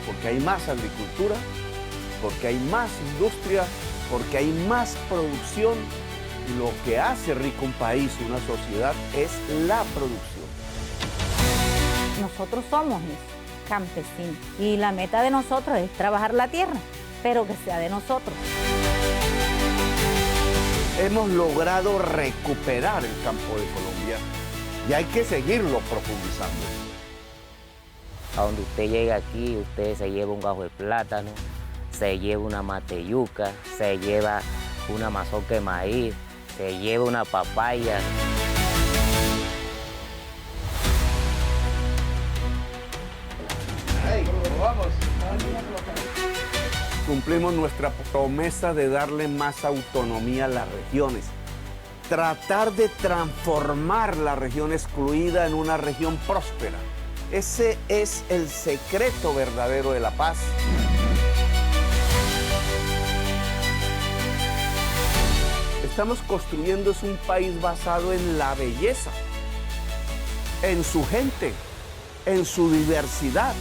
porque hay más agricultura, porque hay más industria, porque hay más producción. Lo que hace rico un país, una sociedad, es la producción. Nosotros somos campesinos y la meta de nosotros es trabajar la tierra, pero que sea de nosotros. Hemos logrado recuperar el campo de Colombia y hay que seguirlo profundizando. A donde usted llega aquí, usted se lleva un gajo de plátano, se lleva una mateyuca, se lleva una mazorca de maíz, se lleva una papaya. Cumplimos nuestra promesa de darle más autonomía a las regiones, tratar de transformar la región excluida en una región próspera. Ese es el secreto verdadero de la paz. Estamos construyendo un país basado en la belleza, en su gente, en su diversidad,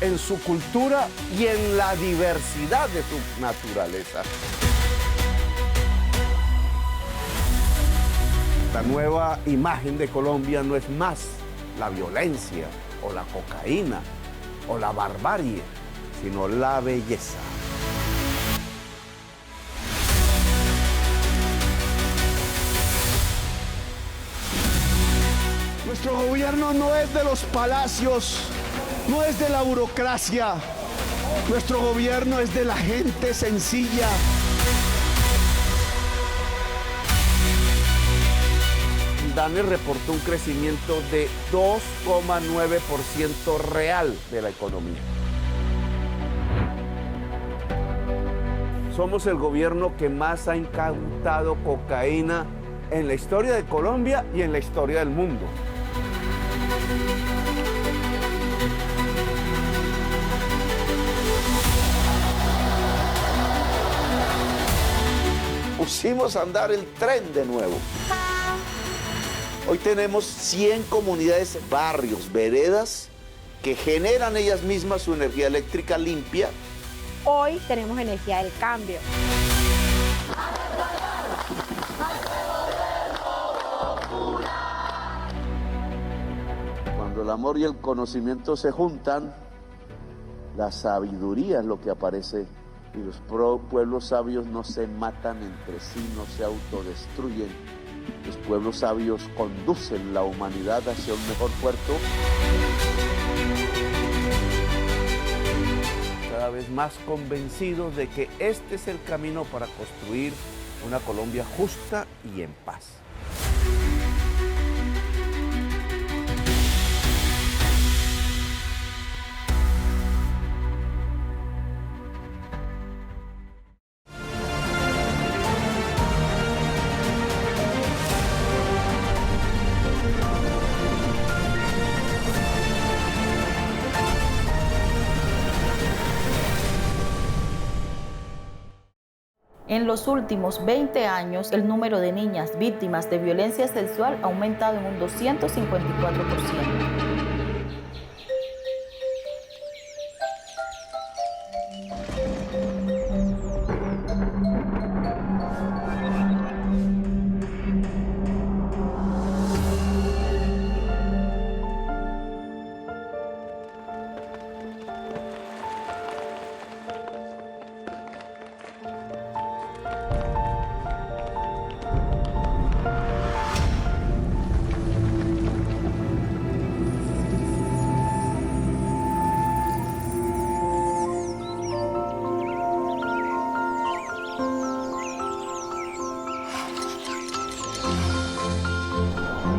en su cultura y en la diversidad de su naturaleza. La nueva imagen de Colombia no es más la violencia o la cocaína o la barbarie, sino la belleza. Nuestro gobierno no es de los palacios, no es de la burocracia. Nuestro gobierno es de la gente sencilla. DANE reportó un crecimiento de 2,9% real de la economía. Somos el gobierno que más ha incautado cocaína en la historia de Colombia y en la historia del mundo. Pusimos a andar el tren de nuevo. Hoy tenemos 100 comunidades, barrios, veredas, que generan ellas mismas su energía eléctrica limpia. Hoy tenemos energía del cambio. amor y el conocimiento se juntan, la sabiduría es lo que aparece, y los pueblos sabios no se matan entre sí, no se autodestruyen. Los pueblos sabios conducen la humanidad hacia un mejor puerto. Cada vez más convencidos de que este es el camino para construir una Colombia justa y en paz. En los últimos 20 años, el número de niñas víctimas de violencia sexual ha aumentado en un 254%.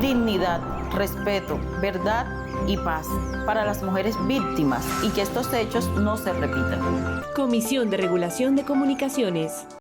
Dignidad, respeto, verdad y paz para las mujeres víctimas y que estos hechos no se repitan. Comisión de Regulación de Comunicaciones.